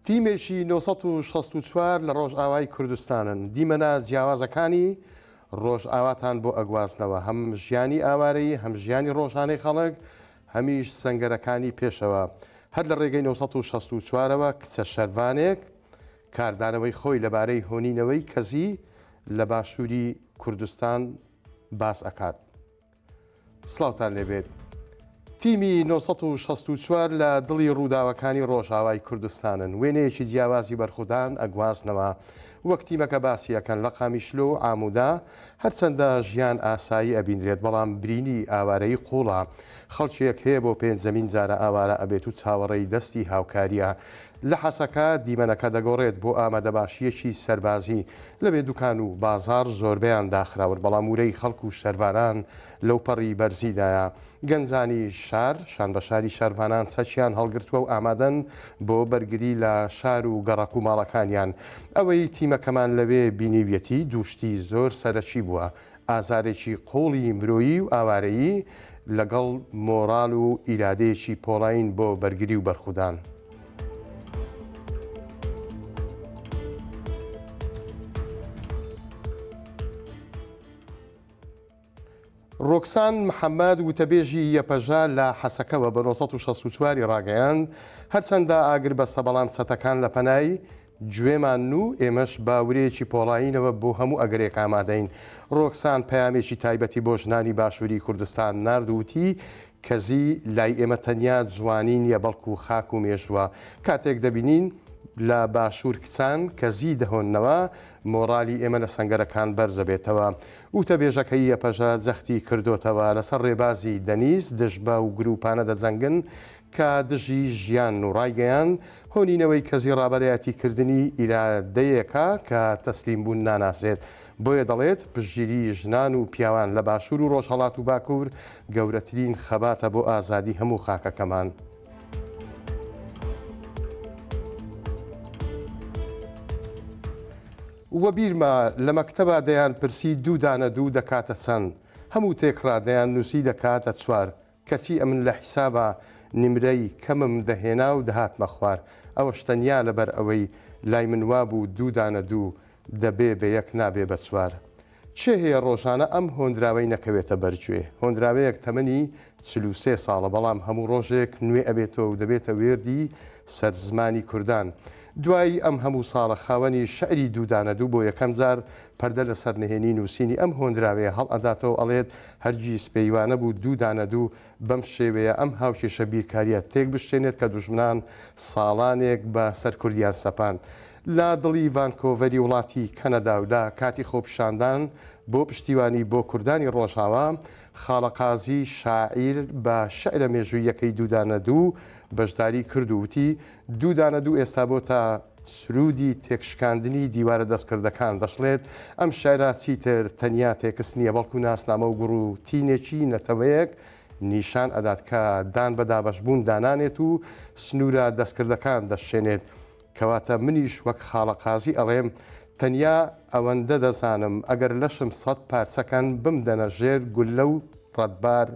تیمێکی 964 لە ڕۆژئاوای کوردستانن. دیمەنە جیاوازەکانی ڕۆژئاواتان بۆ ئەگوازنەوە، هەم ژیانی ئاوارەیی، هەم ژیانی ڕۆژانەی خەڵک، هەمیش سەنگەرەکانی پێشەوە. هەر لە ڕێگەی 964ەوە کچە شەروانێک کاردانەوەی خۆی لەبارەی هۆنینەوەی کەزی لە باشووری کوردستان باس ئەکات. سڵاوتان لێبێت. تیمی 964 لە دڵی ڕووداوەکانی ڕۆژئاوای کوردستانن. وێنەیەکی جیاوازی بەرخودان ئەگوازنەوە. وەک تیمەکە باسیەکەن لە قامیشلۆ و ئاموودا هەرچەندە ژیان ئاسایی ئەبینرێت، بەڵام برینی ئاوارەی قوڵە. خەڵکێک هەیە بۆ پێنجەمین جارە ئاوارە ئەبێت و چاوەڕێی دەستی هاوکاریە. لە حەسەکە دیمەنەکە دەگۆڕێت بۆ ئامادەباشیەکی سەربازی. لەبێ دوکان و بازار زۆربەیان داخراون، بەڵام وورەی خەڵک و شەروانان لەو پەڕی بەرزیدایە. گەنجانی شار شان بە شاری شەروانان سەچیان هەڵگرتووە و ئامادەن بۆ بەرگری لە شار و گەڕەک و ماڵەکانیان. ئەوەی تیمەکەمان لەوێ بینیویەتی دووشتی زۆر سەرەکی بووە، ئازارێکی قوڵی مرۆیی و ئاوارەیی لەگەڵ مۆڕال و ئیرادەیەکی پۆڵین بۆ بەرگری و بەرخودان. ڕۆکسان محەممەد وتەبێژی یەپەژە لە حەسەکەوە بە 964 ڕاگەیان، هەرچەندە ئاگر بەستە بەڵام چەتەکان لە پەنای گوێمان و ئێمەش باورەیەکی پۆڵاینەوە بۆ هەموو ئەگەرێک ئامادەین. ڕۆکسان پەیامێکی تایبەتی بۆ ژنانی باشووری کوردستان نردووتی کەزی لای ئێمە تەنیا جوانی نیە بەڵکو و خاک و مێژووە. کاتێک دەبینین لە باشوور کچان کەزی دەهۆننەوە، مۆڕالی ئێمە لە سەنگەرەکان بەرزە بێتەوە. وتەبێژەکەی یەپەژە جەختی کردوتەوە لەسەر ڕێبازی دەنیز دژبە و گروپانە دەجەنگن کە دژی ژیان و ڕایگەیان هۆنینەوەی کەزی ڕابەرایەتیکردنی ئیرادەیەکە کە تەسلیم بوون ناناسێت. بۆیە دەڵێت پشتگیری ژنان و پیاوان لە باشوور و ڕۆژهەڵات و باکوور گەورەترین خەباتە بۆ ئازادی هەموو خاکەکەمان. وە بیرمە لە مەکتەبا دەیان پرسی دوو دانە دوو دەکاتە چەند، هەموو تێکڕا دەیان نووسی دەکاتە چوار، کەچی ئەمن لە حیسابە نمرەی کەمم دەهێنا و دەهاتمە خوار. ئەوەش تەنیا لەبەر ئەوەی لای من وابوو دوو دانە دوو دەبێ بە یەک نابێ بە چوار. چێ هەیە ڕۆژانە ئەم هۆندراوەی نەکەوێتە بەرگوێ؟ هۆندراوەیەک تەمەنی 43 ساڵە، بەڵام هەموو ڕۆژێک نوێ ئەبێتەوە و دەبێتە وێردی سەرزمانی کوردان. دوای ئەم هەموو ساڵە خاوەنی شەعری دوودانە دوو بۆ یەکەم جار پەردە لە سەرنهێنی نووسینی ئەم هۆندراوەیە هەڵ ئەداتەوە، ئەڵێت هەرگیز پەیوانە بوو دوودانە دوو بەم شێوەیە ئەم هاوکێشە بیرکاریە تێک بشتێنێت کە دوژمنان ساڵانێک بە سەر کوردیان سەپاند. لە دڵی ڤانکۆڤەری وڵاتی کەنەداودا کاتی خۆپیشاندان بۆ پشتیوانی بۆ کوردانی ڕۆژئاوا، خاڵەقازی شاعیر بە شەعرە مێژوویەکەی دوودانە دوو بەشداری کردووتی دوودانە دوو ئێستا بۆ تا سرودی تێکشکاندنی دیوارە دەستکردەکان. دەشڵێت ئەم شاعرە چیتر تەنیا تێکس نییە، بەڵکو ناسنامە و گوڕ و تینێکی نەتەوەیەک نیشان ئەدات کە دان بە دابەشبوون دانانێت و سنوورە دەستکردەکان دەشێنێت. کەواتە منیش وەک خاڵەقازی ئەڵێم تەنیا ئەوەندە دەزانم ئەگەر لەشم 100 پارچەکەن بمدەنە ژێر گولە و ڕەتبار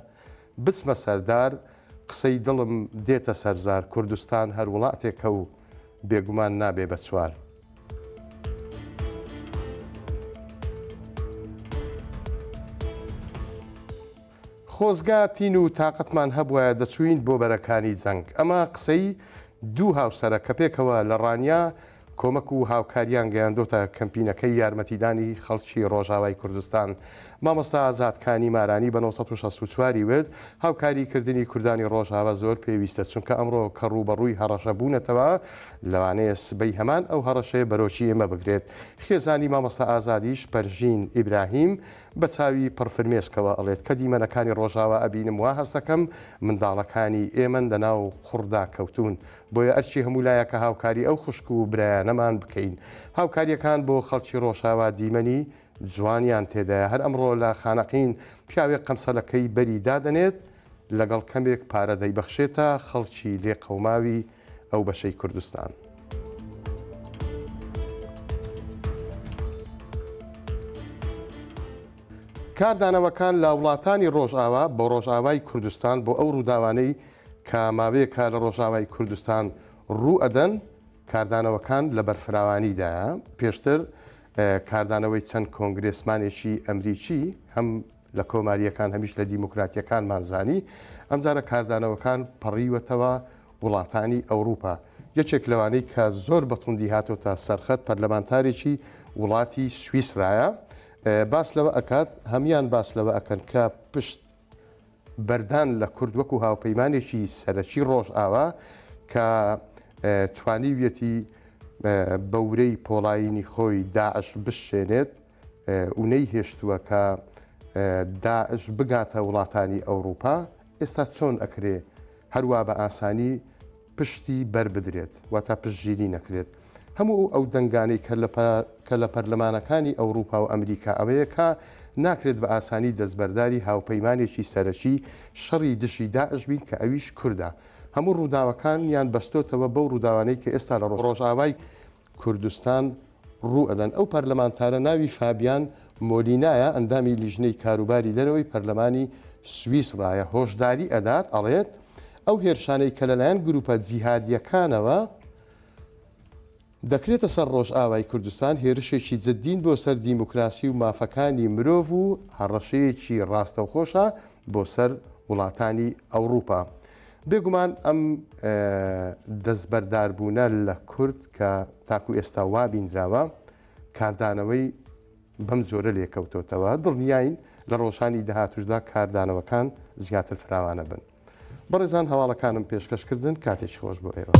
بچمە سەردار، قسەی دڵم دێتە سەرزار، کوردستان هەر وڵاتێکە و بێگومان نابێ بە چوار. خۆزگا تین و تااقەتمان هەبووە دەچوین بۆ بەرەکانی جەنگ. ئەمە قسەی دوو هاوسەرە کە پێکەوە لە ڕانیا کۆمەک و هاوکاریان گەیاندۆتە کەمپینەکەی یارمەتیدانی خەڵکی ڕۆژئاوای کوردستان. مامۆستا ئازادکانی مارانی بە 964 وت هاوکاریکردنی کوردانی ڕۆژئاوا زۆر پێویستە، چونکە ئەمڕۆ کە ڕوبەڕووی هەڕەشە بوونەتەوە لەوانەیە سبەی هەمان ئەو هەڕەشەیە بەرۆکی ئێمە بگرێت. خێزانی مامۆستا ئازادیش پەرژین ئیبراهیم بە چاوی پڕفرمێسکەوە ئەڵێت کە دیمەنەکانی ڕۆژئاوا ئەبینم وا هەستەکەم منداڵەکانی ئێمە لەناو قوڕدا کەوتون، بۆیە ئەرچی هەمولایە کە هاوکاری ئەو خوشک و برایانەمان بکەین. هاوکاریەکان بۆ خەڵکی ڕۆژئاوا دیمەنی جوانیان تێدایە. هەر ئەمڕۆ لە خانەقین پیاوێک قەمسەلەکەی بەری دادەنێت لەگەڵ کەمێک پارە دەیبەخشێتە خەڵکی لێ قەوماوی ئەو بەشەی کوردستان. کاردانەوەکان لە وڵاتانی ڕۆژئاوا بۆ ڕۆژئاوای کوردستان بۆ ئەو ڕووداوانەی کە ماوەیەکە لە ڕۆژئاوای کوردستان ڕوو ئەدەن کاردانەوەکان لە بەرفراوانیدایە پێشتر کاردانەوەی چەند کۆنگرێسمانێکی ئەمریکی هەم لە کۆماریەکان هەمیش لە دیموکراتیەکانمان زانی ئەمجارە کاردانەوەکان پەڕیوەتەوە وڵاتانی ئەوروپا یەکێک لەوانەی کە زۆر بەتوندی هاتۆتە سەرخەت پەرلەمانتارێکی وڵاتی سویسرایە باس لەوە ئەکات هەمان باس لەوە ئەکەن کە پشت بەردان لە کورد وەکو هاوپەیمانێکی سەرەکی ڕۆژئاوا کە توانیویەتی بەورەی پۆڵایینی خۆی داعش بشێنێت وونەی هێشتووە کە داعش بگاتە وڵاتانی ئەوروپا ئێستا چۆن ئەکرێ هەروە بە ئاسانی پشتی بربدرێت واتە پشتگیری نەکرێت هەموو ئەو دەنگانەی کە لە پەرلەمانەکانی ئەوروپا و ئەمریکا ئەوەیە کە ناکرێت بە ئاسانی دەستبەرداری هاوپەیمانێکی سەرەکی شەڕی دشی داعش بین کە ئەویش کووردە هەموو ڕووداوەکان یان بەستۆتەوە بەو ڕووداوانەی کە ئێستا لە ڕۆژئاوای کوردستان ڕوو ئەدەن ئەو پەرلەمانتارە ناوی فابیان مۆلینایە ئەندامی لیژنەی کاروباری دەرەوەی پەرلەمانی سویسڕایە هۆشداری ئەدات ئەڵێت ئەو هێرشانەی کە لەلایەن گروپە جیهادیەکانەوە دەکرێتە سەر ڕۆژئاوای کوردستان هێرشێکی جددین بۆ سەر دیموکراسی و مافەکانی مرۆڤ و هەڕەشەیەکی ڕاستەوخۆشە بۆ سەر وڵاتانی ئەوروپا بێگومان ئەم دەستبەرداربوونە لە کورد کە تاکو ئێستا وابیندراوە کاردانەوەی بەم جۆرە لێکەوتۆتەوە دڵنیاین لە ڕۆژانی داهاتوشدا کاردانەوەکان زیاتر فراوانە بن بەڕێزان هەواڵەکانم پێشکەشکردن کاتێکی خۆش بۆ ئێوە.